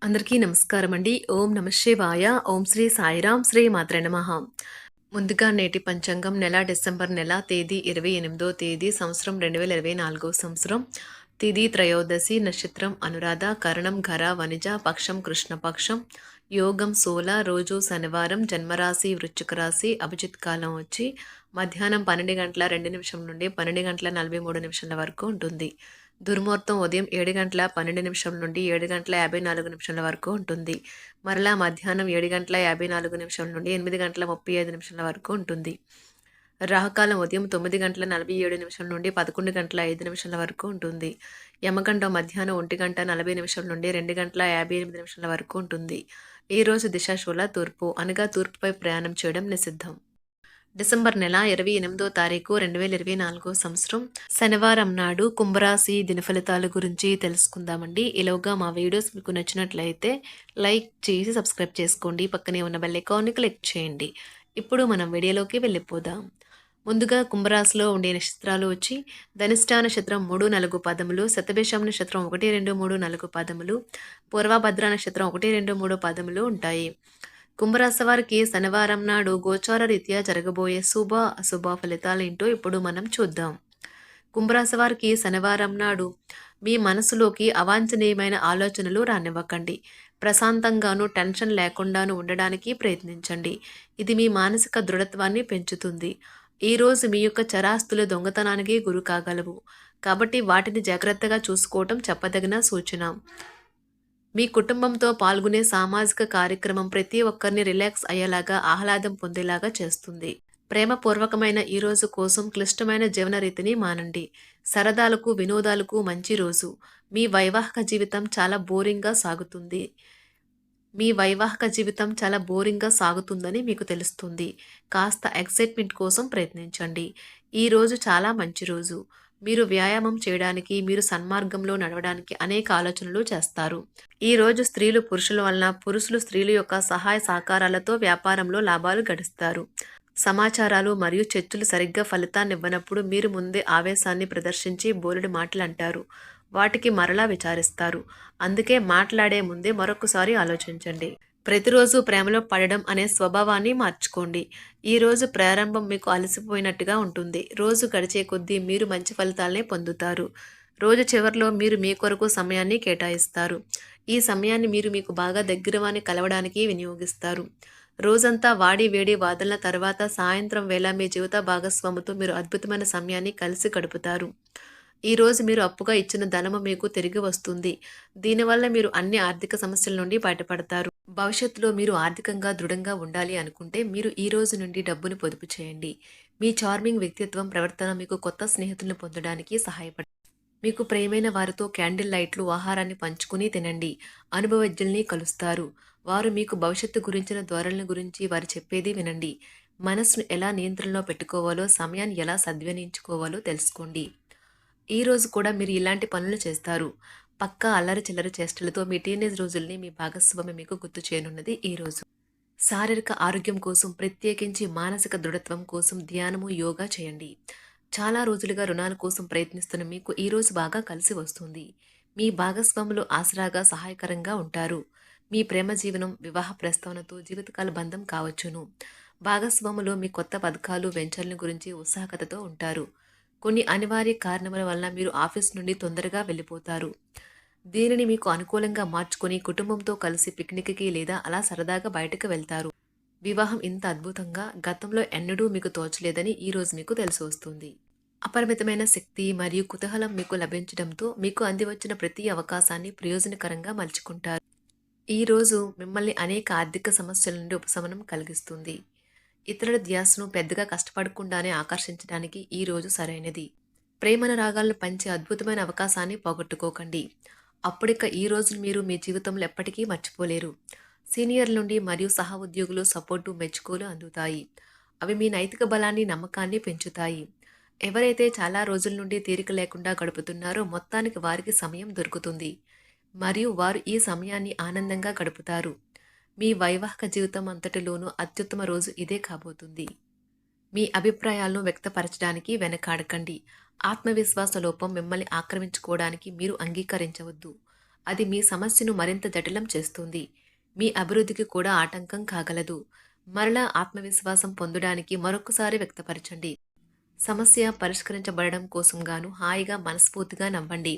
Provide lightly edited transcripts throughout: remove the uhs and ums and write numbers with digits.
అందరికీ నమస్కారం అండి. ఓం నమ శివాయ. ఓం శ్రీ సాయిరాం శ్రీ మాత్రే నమః. ముందుగా నేటి పంచాంగం నెల డిసెంబర్ నెల తేదీ 28వ తేదీ సంవత్సరం 2024 సంవత్సరం. తిథి త్రయోదశి, నక్షత్రం అనురాధ, కరణం ఘర వనిజ, పక్షం కృష్ణపక్షం, యోగం సోల, రోజు శనివారం, జన్మరాశి వృశ్చిక రాశి, అభిజిత్ కాలం వచ్చి మధ్యాహ్నం 12 గంటల 2 నిమిషం నుండి 12 గంటల 43 నిమిషాల వరకు ఉంటుంది. దుర్ముహూర్తం ఉదయం 7 గంటల 12 నిమిషం నుండి 7 గంటల 54 నిమిషాల వరకు ఉంటుంది. మరలా మధ్యాహ్నం 7 గంటల 54 నిమిషాల నుండి 8 గంటల 35 నిమిషాల వరకు ఉంటుంది. రాహుకాలం ఉదయం 9 గంటల 47 నిమిషాల నుండి 11 గంటల 5 నిమిషాల వరకు ఉంటుంది. యమగండం మధ్యాహ్నం 1 గంట 40 నిమిషాల నుండి 2 గంటల 58 నిమిషాల వరకు ఉంటుంది. ఈ రోజు దిశాశూల తూర్పు, అనగా తూర్పుపై ప్రయాణం చేయడం నిషిద్ధం. డిసెంబర్ నెల 28వ తారీఖు 2024 సంవత్సరం శనివారం నాడు కుంభరాశి దినఫలితాల గురించి తెలుసుకుందామండి. ఈలోగా మా వీడియోస్ మీకు నచ్చినట్లయితే లైక్ చేసి సబ్స్క్రైబ్ చేసుకోండి. పక్కనే ఉన్న బెల్ ఐకాన్ని క్లిక్ చేయండి. ఇప్పుడు మనం వీడియోలోకి వెళ్ళిపోదాం. ముందుగా కుంభరాశిలో ఉండే నక్షత్రాలు వచ్చి ధనిష్ఠా నక్షత్రం 3, 4 పదములు, శతభిషం నక్షత్రం 1, 2, 3, 4 పదములు, పూర్వభద్ర నక్షత్రం 1, 2, 3 పదములు ఉంటాయి. కుంభరాశి వారికి శనివారం నాడు గోచార రీత్యా జరగబోయే శుభ అశుభ ఫలితాలేంటో ఇప్పుడు మనం చూద్దాం. కుంభరాశి వారికి శనివారం నాడు మీ మనసులోకి అవాంఛనీయమైన ఆలోచనలు రానివ్వకండి. ప్రశాంతంగాను టెన్షన్ లేకుండాను ఉండడానికి ప్రయత్నించండి. ఇది మీ మానసిక దృఢత్వాన్ని పెంచుతుంది. ఈరోజు మీ యొక్క చరాస్తులు దొంగతనానికి గురి కాగలవు, కాబట్టి వాటిని జాగ్రత్తగా చూసుకోవటం చెప్పదగిన సూచన. మీ కుటుంబంతో పాల్గొనే సామాజిక కార్యక్రమం ప్రతి ఒక్కరిని రిలాక్స్ అయ్యేలాగా, ఆహ్లాదం పొందేలాగా చేస్తుంది. ప్రేమపూర్వకమైన ఈ రోజు కోసం క్లిష్టమైన జీవన రీతిని మానండి. సరదాలకు, వినోదాలకు మంచి రోజు. మీ వైవాహిక జీవితం చాలా బోరింగ్గా సాగుతుందని మీకు తెలుస్తుంది. కాస్త ఎక్సైట్మెంట్ కోసం ప్రయత్నించండి. ఈ రోజు చాలా మంచి రోజు. మీరు వ్యాయామం చేయడానికి, మీరు సన్మార్గంలో నడవడానికి అనేక ఆలోచనలు చేస్తారు. ఈ రోజు స్త్రీలు పురుషుల వలన, పురుషులు స్త్రీల యొక్క సహాయ సహకారాలతో వ్యాపారంలో లాభాలు గడిస్తారు. సమాచారాలు మరియు చర్చలు సరిగ్గా ఫలితాన్ని ఇవ్వనప్పుడు మీరు ముందే ఆవేశాన్ని ప్రదర్శించి బోలెడు మాటలు అంటారు. వాటికి మరలా విచారిస్తారు. అందుకే మాట్లాడే ముందే మరొకసారి ఆలోచించండి. ప్రతిరోజు ప్రేమలో పడడం అనే స్వభావాన్ని మార్చుకోండి. ఈ రోజు ప్రారంభం మీకు అలసిపోయినట్టుగా ఉంటుంది. రోజు గడిచే కొద్దీ మీరు మంచి ఫలితాలనే పొందుతారు. రోజు చివరిలో మీరు మీ కొరకు సమయాన్ని కేటాయిస్తారు. ఈ సమయాన్ని మీరు మీకు బాగా దగ్గర వారిని కలవడానికి వినియోగిస్తారు. రోజంతా వాడి వేడి వాదనల తర్వాత సాయంత్రం వేళ మీ జీవిత భాగస్వామితో మీరు అద్భుతమైన సమయాన్ని కలిసి గడుపుతారు. ఈ రోజు మీరు అప్పుగా ఇచ్చిన ధనము మీకు తిరిగి వస్తుంది. దీనివల్ల మీరు అన్ని ఆర్థిక సమస్యల నుండి బయటపడతారు. భవిష్యత్తులో మీరు ఆర్థికంగా దృఢంగా ఉండాలి అనుకుంటే మీరు ఈ రోజు నుండి డబ్బును పొదుపు చేయండి. మీ చార్మింగ్ వ్యక్తిత్వం, ప్రవర్తన మీకు కొత్త స్నేహితులను పొందడానికి సహాయపడుతుంది. మీకు ప్రియమైన వారితో క్యాండిల్ లైట్లు, ఆహారాన్ని పంచుకుని తినండి. అనుభవజ్ఞుల్ని కలుస్తారు. వారు మీకు భవిష్యత్తు గురించిన ధోరణుల గురించి వారు చెప్పేది వినండి. మనసును ఎలా నియంత్రణలో పెట్టుకోవాలో, సమయాన్ని ఎలా సద్వినియోగించుకోవాలో తెలుసుకోండి. ఈ రోజు కూడా మీరు ఇలాంటి పనులు చేస్తారు. పక్కా అల్లరి చిల్లరి చేష్టలతో మీ టీనేజ్ రోజుల్ని మీ భాగస్వామి మీకు గుర్తు చేయనున్నది ఈ రోజు. శారీరక ఆరోగ్యం కోసం, ప్రత్యేకించి మానసిక దృఢత్వం కోసం ధ్యానము, యోగా చేయండి. చాలా రోజులుగా రుణాల కోసం ప్రయత్నిస్తున్న మీకు ఈ రోజు బాగా కలిసి వస్తుంది. మీ భాగస్వాములు ఆసరాగా, సహాయకరంగా ఉంటారు. మీ ప్రేమ జీవనం వివాహ ప్రస్తావనతో జీవితకాల బంధం కావచ్చును. భాగస్వాములు మీ కొత్త పథకాలు, వెంచర్ల గురించి ఉత్సాహకతతో ఉంటారు. కొన్ని అనివార్య కారణముల వలన మీరు ఆఫీస్ నుండి తొందరగా వెళ్ళిపోతారు. దీనిని మీకు అనుకూలంగా మార్చుకొని కుటుంబంతో కలిసి పిక్నిక్కి లేదా అలా సరదాగా బయటకు వెళ్తారు. వివాహం ఇంత అద్భుతంగా గతంలో ఎన్నడూ మీకు తోచలేదని ఈ రోజు మీకు తెలిసి వస్తుంది. అపరిమితమైన శక్తి మరియు కుతూహలం మీకు లభించడంతో మీకు అందివచ్చిన ప్రతి అవకాశాన్ని ప్రయోజనకరంగా మలుచుకుంటారు. ఈ రోజు మిమ్మల్ని అనేక ఆర్థిక సమస్యల నుండి ఉపశమనం కలిగిస్తుంది. ఇతరుల ధ్యాసను పెద్దగా కష్టపడకుండానే ఆకర్షించడానికి ఈ రోజు సరైనది. ప్రేమన రాగాలను పంచే అద్భుతమైన అవకాశాన్ని పోగొట్టుకోకండి. అప్పుడిక ఈ రోజును మీరు మీ జీవితంలో ఎప్పటికీ మర్చిపోలేరు. సీనియర్ల నుండి మరియు సహ ఉద్యోగులు సపోర్టు, మెచ్చుకోలు అందుతాయి. అవి మీ నైతిక బలాన్ని, నమ్మకాన్ని పెంచుతాయి. ఎవరైతే చాలా రోజుల నుండి తీరిక లేకుండా గడుపుతున్నారో మొత్తానికి వారికి సమయం దొరుకుతుంది మరియు వారు ఈ సమయాన్ని ఆనందంగా గడుపుతారు. మీ వైవాహిక జీవితం అంతటిలోనూ అత్యుత్తమ రోజు ఇదే కాబోతుంది. మీ అభిప్రాయాలను వ్యక్తపరచడానికి వెనకాడకండి. ఆత్మవిశ్వాస లోపం మిమ్మల్ని ఆక్రమించుకోవడానికి మీరు అంగీకరించవద్దు. అది మీ సమస్యను మరింత జటిలం చేస్తుంది. మీ అభివృద్ధికి కూడా ఆటంకం కాగలదు. మరలా ఆత్మవిశ్వాసం పొందడానికి మరొకసారి వ్యక్తపరచండి. సమస్య పరిష్కరించబడడం కోసం గాను హాయిగా మనస్ఫూర్తిగా నవ్వండి.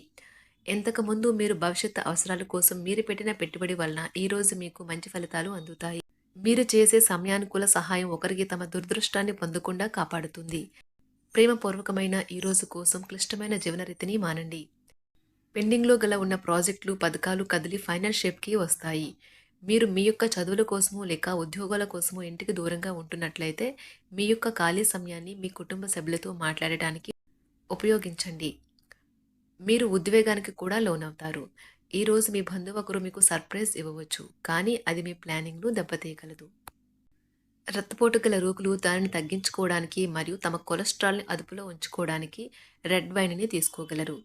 ఇంతకుముందు మీరు భవిష్యత్తు అవసరాల కోసం మీరు పెట్టిన పెట్టుబడి వలన ఈరోజు మీకు మంచి ఫలితాలు అందుతాయి. మీరు చేసే సమయానుకూల సహాయం ఒకరికి తమ దురదృష్టాన్ని పొందకుండా కాపాడుతుంది. ప్రేమపూర్వకమైన ఈ రోజు కోసం క్లిష్టమైన జీవనరీతిని మానండి. పెండింగ్లో గల ఉన్న ప్రాజెక్టులు పథకాలు కదిలి ఫైనల్ షేప్కి వస్తాయి. మీరు మీ యొక్క చదువుల కోసమో లేక ఉద్యోగాల కోసమో ఇంటికి దూరంగా ఉంటున్నట్లయితే మీ యొక్క ఖాళీ సమయాన్ని మీ కుటుంబ సభ్యులతో మాట్లాడటానికి ఉపయోగించండి. మీరు ఉద్వేగానికి కూడా లోనవుతారు. ఈరోజు మీ బంధువు ఒకరు మీకు సర్ప్రైజ్ ఇవ్వవచ్చు, కానీ అది మీ ప్లానింగ్ను దెబ్బతీయగలదు. రక్తపోటు గల రోగులు దానిని తగ్గించుకోవడానికి మరియు తమ కొలెస్ట్రాల్ని అదుపులో ఉంచుకోవడానికి రెడ్ వైన్ని తీసుకోగలరు.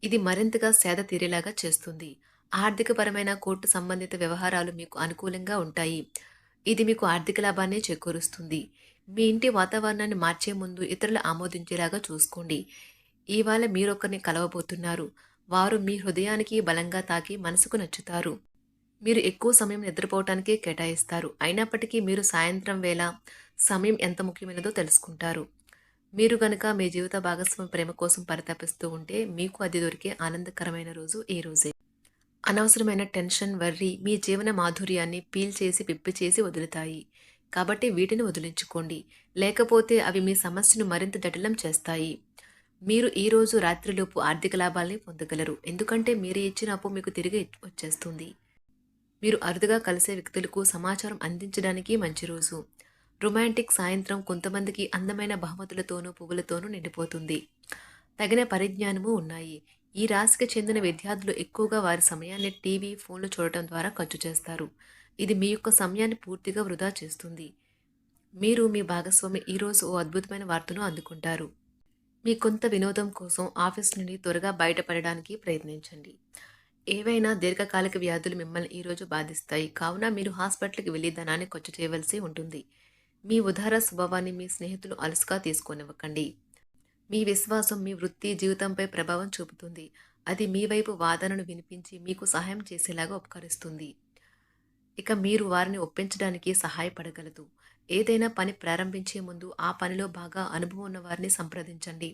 ఇది మరింతగా సేద తీరేలాగా చేస్తుంది. ఆర్థికపరమైన కోర్టు సంబంధిత వ్యవహారాలు మీకు అనుకూలంగా ఉంటాయి. ఇది మీకు ఆర్థిక లాభాన్ని చేకూరుస్తుంది. మీ ఇంటి వాతావరణాన్ని మార్చే ముందు ఇతరులు ఆమోదించేలాగా చూసుకోండి. ఇవాళ మీరొకరిని కలవబోతున్నారు. వారు మీ హృదయానికి బలంగా తాకి మనసుకు నచ్చుతారు. మీరు ఎక్కువ సమయం నిద్రపోవటానికే కేటాయిస్తారు. అయినప్పటికీ మీరు సాయంత్రం వేళ సమయం ఎంత ముఖ్యమైనదో తెలుసుకుంటారు. మీరు గనుక మీ జీవిత భాగస్వామి ప్రేమ కోసం పరితపిస్తూ ఉంటే మీకు అది దొరికే ఆనందకరమైన రోజు ఈ రోజే. అనవసరమైన టెన్షన్, వర్రీ మీ జీవన మాధుర్యాన్ని పీల్చేసి పిప్పి చేసి వదులుతాయి. కాబట్టి వీటిని వదిలించుకోండి. లేకపోతే అవి మీ సమస్యను మరింత జటిలం చేస్తాయి. మీరు ఈ రోజు రాత్రిలోపు ఆర్థిక లాభాల్ని పొందగలరు. ఎందుకంటే మీరు ఇచ్చిన అప్పు మీకు తిరిగి వచ్చేస్తుంది. మీరు అరుదుగా కలిసే వ్యక్తులకు సమాచారం అందించడానికి మంచి రోజు. రొమాంటిక్ సాయంత్రం కొంతమందికి అందమైన బహుమతులతోనూ పువ్వులతోనూ నిండిపోతుంది. తగిన పరిజ్ఞానము ఉన్నాయి. ఈ రాశికి చెందిన విద్యార్థులు ఎక్కువగా వారి సమయాన్ని టీవీ, ఫోన్లు చూడటం ద్వారా ఖర్చు చేస్తారు. ఇది మీ యొక్క సమయాన్ని పూర్తిగా వృధా చేస్తుంది. మీరు మీ భాగస్వామి ఈరోజు ఓ అద్భుతమైన వార్తను అందుకుంటారు. మీ కొంత వినోదం కోసం ఆఫీస్ నుండి త్వరగా బయటపడడానికి ప్రయత్నించండి. ఏవైనా దీర్ఘకాలిక వ్యాధులు మిమ్మల్ని ఈరోజు బాధిస్తాయి. కావున మీరు హాస్పిటల్కి వెళ్ళి ధనాన్ని ఖర్చు చేయవలసి ఉంటుంది. మీ ఉదార స్వభావాన్ని మీ స్నేహితులు అలసుగా తీసుకోనివ్వకండి. మీ విశ్వాసం మీ వృత్తి జీవితంపై ప్రభావం చూపుతుంది. అది మీ వైపు వాదనను వినిపించి మీకు సహాయం చేసేలాగా ఉపకరిస్తుంది. ఇక మీరు వారిని ఒప్పించడానికి సహాయపడగలదు. ఏదైనా పని ప్రారంభించే ముందు ఆ పనిలో బాగా అనుభవం ఉన్న వారిని సంప్రదించండి.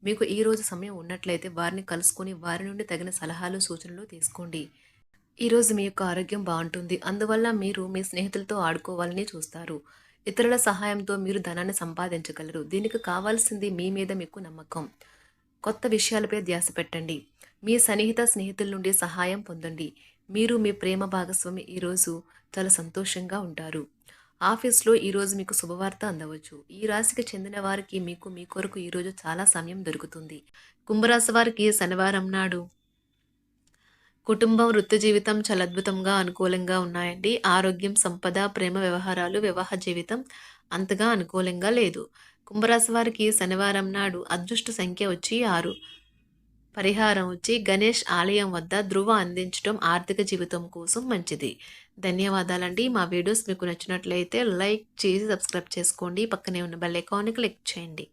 మీకు ఈరోజు సమయం ఉన్నట్లయితే వారిని కలుసుకొని వారి నుండి తగిన సలహాలు సూచనలు తీసుకోండి. ఈరోజు మీ యొక్క ఆరోగ్యం బాగుంటుంది. అందువల్ల మీరు మీ స్నేహితులతో ఆడుకోవాలని చూస్తారు. ఇతరుల సహాయంతో మీరు ధనాన్ని సంపాదించగలరు. దీనికి కావాల్సింది మీ మీద మీకు నమ్మకం. కొత్త విషయాలపై ధ్యాస పెట్టండి. మీ సన్నిహిత స్నేహితుల నుండి సహాయం పొందండి. మీరు మీ ప్రేమ భాగస్వామి ఈరోజు చాలా సంతోషంగా ఉంటారు. ఆఫీస్లో ఈరోజు మీకు శుభవార్త అందవచ్చు. ఈ రాశికి చెందిన వారికి మీకు మీ కొరకు ఈరోజు చాలా సమయం దొరుకుతుంది. కుంభరాశి వారికి శనివారం నాడు కుటుంబం, వృత్తి జీవితం చాలా అద్భుతంగా అనుకూలంగా ఉన్నాయండి. ఆరోగ్యం, సంపద, ప్రేమ వ్యవహారాలు, వివాహ జీవితం అంతగా అనుకూలంగా లేదు. కుంభరాశి వారికి శనివారం నాడు అదృష్ట సంఖ్య వచ్చి 6. పరిహారం వచ్చి గణేష్ ఆలయం వద్ద ధృవ అందించడం ఆర్థిక జీవితం కోసం మంచిది. ధన్యవాదాలండి. మా వీడియోస్ మీకు నచ్చినట్లయితే లైక్ చేసి సబ్స్క్రైబ్ చేసుకోండి. పక్కనే ఉన్న బెల్ ఐకాన్ని క్లిక్ చేయండి.